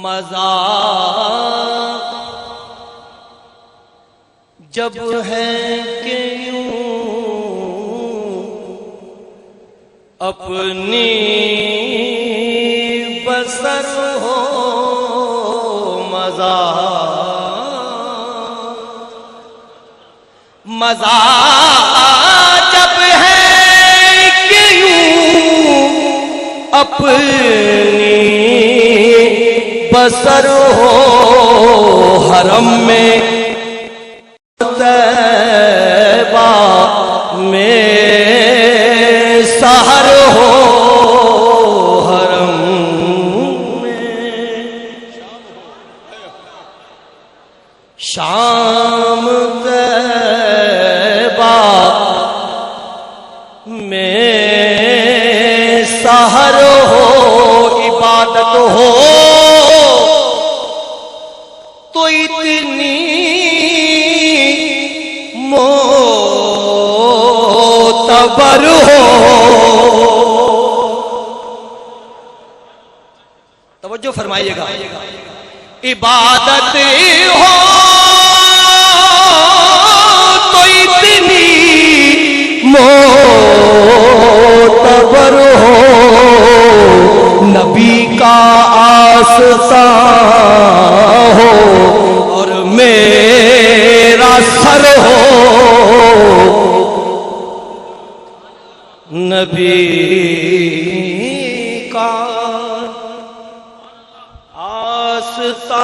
مزہ جب ہے کہ یوں اپنی بسر ہو مزہ مزہ جب ہے کہ یوں اپنی بسر ہو حرم میں طیبہ میں سحر ہو حرم میں شام طیبہ میں سحر ہو عبادت ہو تو اتنی معتبر ہو. توجہ فرمائیے گا. عبادت ہو تو اتنی معتبر ہو نبی کا آستان ہو اور میرا سر ہو نبی کا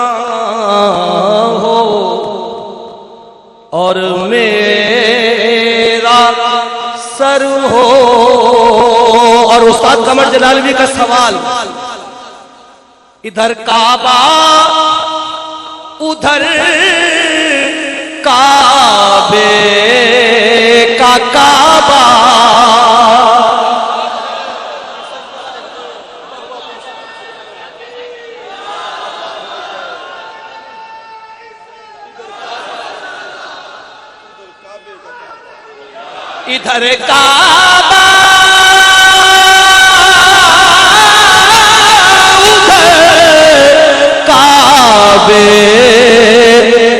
آستان ہو اور میرا سر ہو. اور استاد قمر جلالوی کا سوال ادھر کعبہ ادھر کعبے کا کعبہ ادھر کعبہ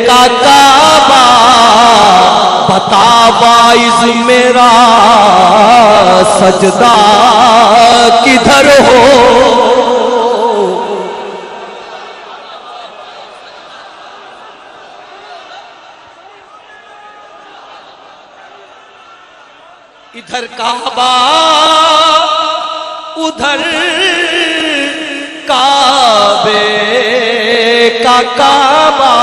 کا کعبہ بتا باعث میرا سجدہ کدھر ہو. ادھر کعبہ ادھر کعبے کا کعبہ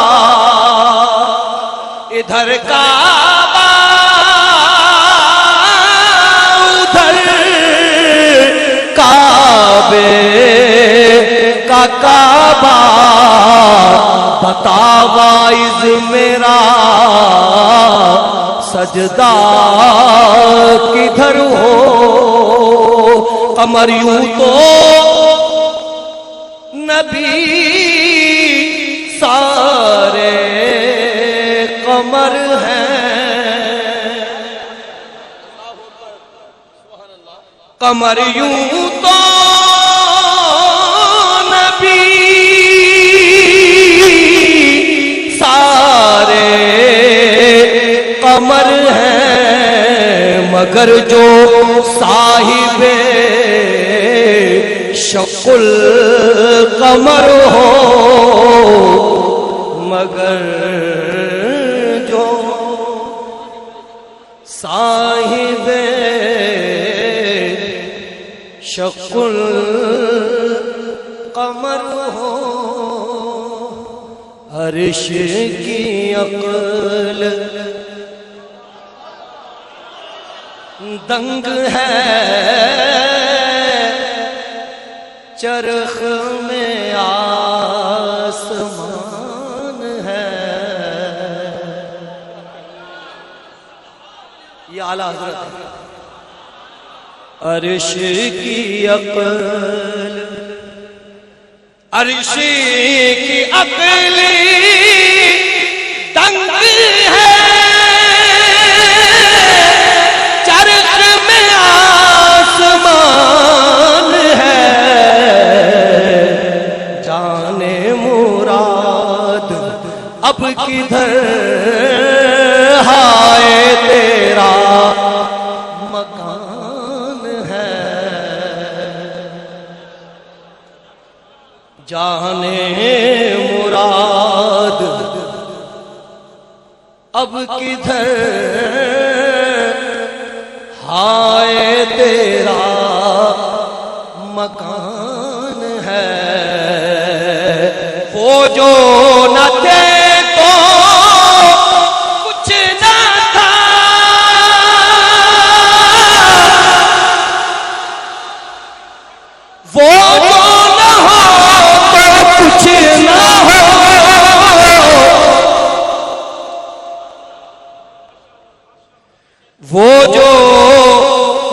ادھر کعبہ ادھر کعبے کا کعبہ بتا باعث میرا سجدہ کدھر ہو. قمر یوں تو نبی سارے قمر ہیں قمر یوں تو نبی سارے قمر ہیں مگر جو صاحب شکل قمر ہو مگر جو صاحب شکل قمر ہو. عرش کی عقل دنگ ہے چرخ میں آسمان ہے. یہ اعلیٰ حضرت ہے. عرش کی عقل عرش کی عقل دنگ ہے چرخ میں آسمان ہے. جان مراد اب کدھر ہائے تیرا مکان ہے جان مراد اب کدھر ہائے تیرا مکان ہے وہ جو نہ تھے تو کچھ نہ تھا وہ جو نہ ہو تو کچھ نہ ہو وہ جو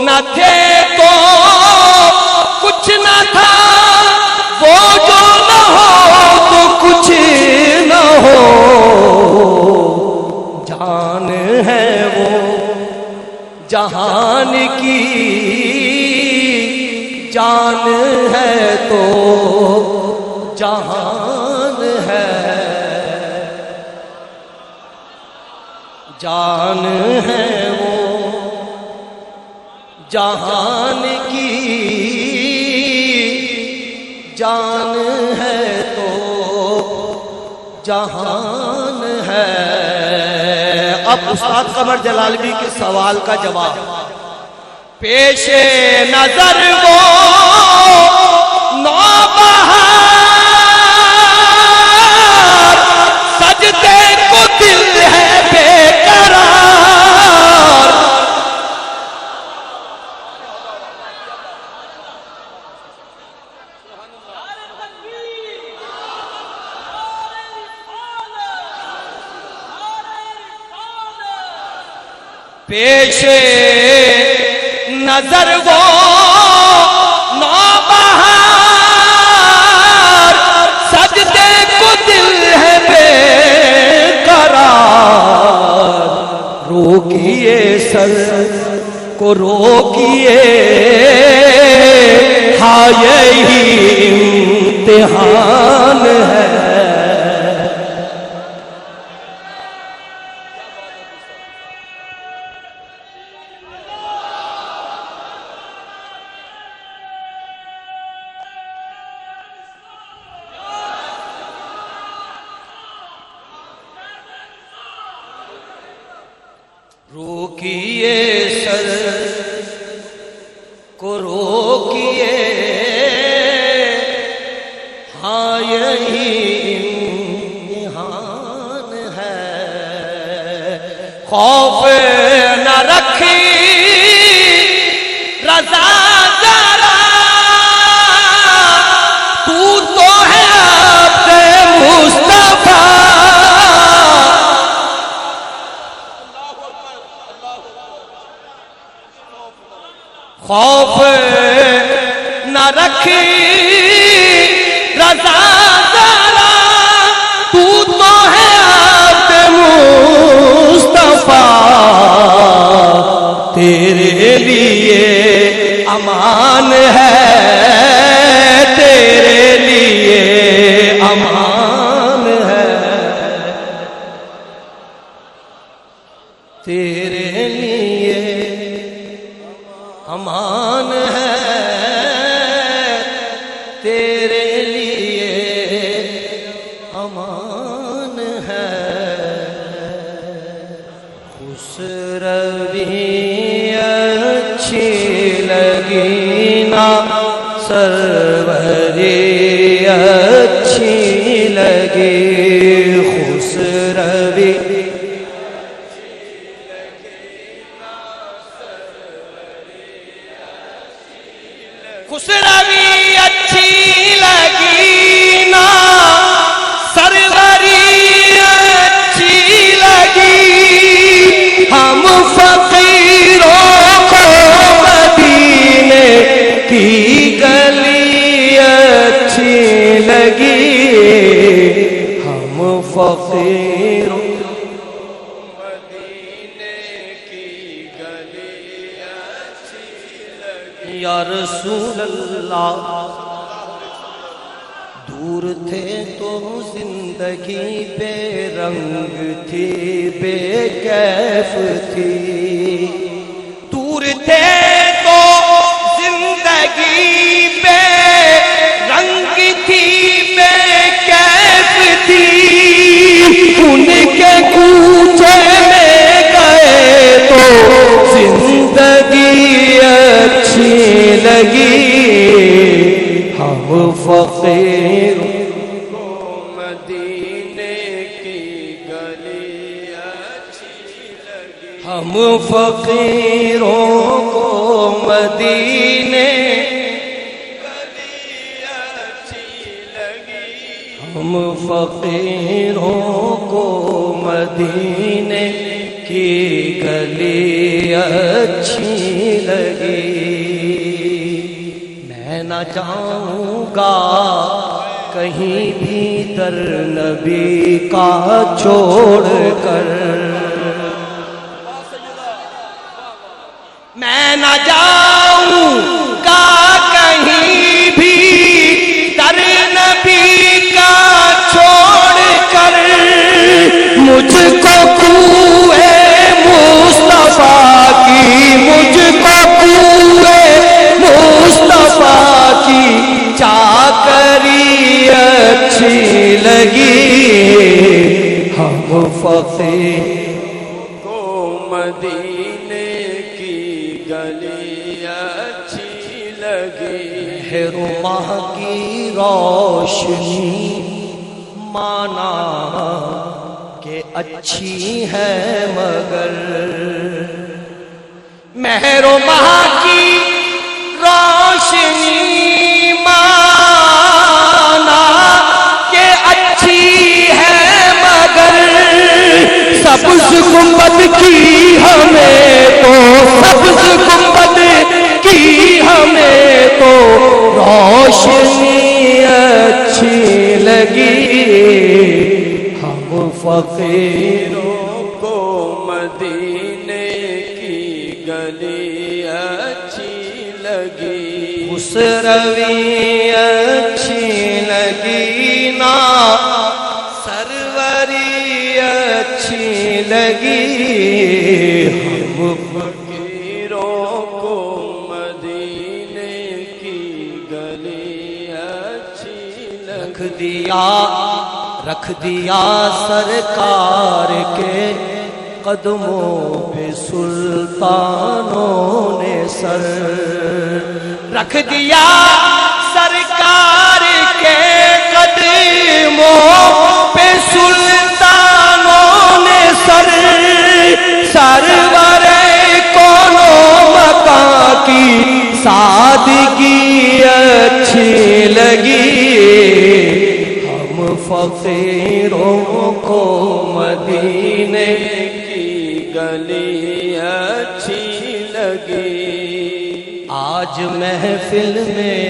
نہ تھے تو کچھ نہ تھا وہ جو نہ ہو تو کچھ نہ ہو جان ہے وہ جہان کی جان ہے تو جہان ہے جان ہے وہ جہان کی جان ہے تو جہان ہے اب استاد قمر جلالی کے سوال کا جواب پیش نظر وہ نوبہار سجدے کو دل ہے بے قرار پیش نظر وہ نوبہار سجدے کو دل ہے بے قرار روکیے سر کو روکیے ہاں یہی امتحان ہے روکیے سر کو روکیے ہاں یہی امتحان ہے خوف نہ رکھی رضا ذرا تو ہے عبد مصطفیٰ خوف نہ رکھی رضا ذرا تو ہے عبد مصطفیٰ تیرے لیے امان ہے تیرے لیے امان ہے تیرے لیے امان ہے تیرے لیے امان ہے خسروی اچھی لگی نا سروری اچھی لگی خسروی خسروی اچھی لگی نا سروری اچھی لگی ہم فقیروں کو مدینے کی گلی اچھی لگی ہم فقیروں یا رسول اللہ دور تھے تو زندگی بے رنگ تھی، بے کیف تھی، دور تھے تو زندگی بے رنگ تھی، بے کیف تھی، ان کے کوچے میں گئے تو زندگی اچھی لگی، ہم فقیر کو مدینے کی گلی اچھی لگی، ہم فقیروں کو مدینے گلی اچھی لگی، ہم فقیروں کو مدینے کی گلی اچھی لگی۔ میں نہ جاؤں گا کہیں بھی در نبی کا چھوڑ کر، میں نہ جاؤں گا کہیں بھی در نبی کا چھوڑ کر، مجھ کو کوئے مصطفیٰ کی، مجھ کو کوئے مصطفیٰ کی چاکری اچھی لگی، ہم فقیر کو مدینے کی گلی اچھی لگی، مہر ماہ کی روشنی مانا کہ اچھی ہے مگر، مہر ماہ کی روشنی مانا کہ اچھی ہے مگر، سبز گنبد کی ہمیں تو، سبز گنبد کی ہمیں تو روشنی اچھی لگی، ہم فقیروں کو مدینے کی گلی اچھی لگی، اس روی اچھی لگی نا سروری اچھی لگی، ہم فقیروں کو مدینے کی گلی اچھی لگی، رکھ دیا سرکار کے قدموں پہ سلطانوں نے سر، رکھ دیا سرکار کے قدموں پہ سلطانوں نے سر، سرور کونوں مکان کی سادگی اچھی لگی، ہم فقیروں کو مدینے کی گلی اچھی لگی، آج محفل میں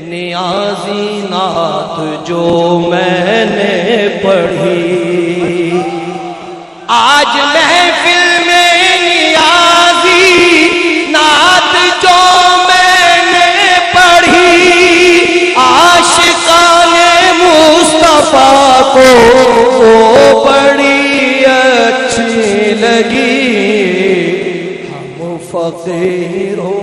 نیازی نعت جو میں نے پڑھی، آج محفل میں نیازی نعت جو میں نے پڑھی، عاشقان مصطفیٰ کو بڑی اچھی لگی، ہم فقیروں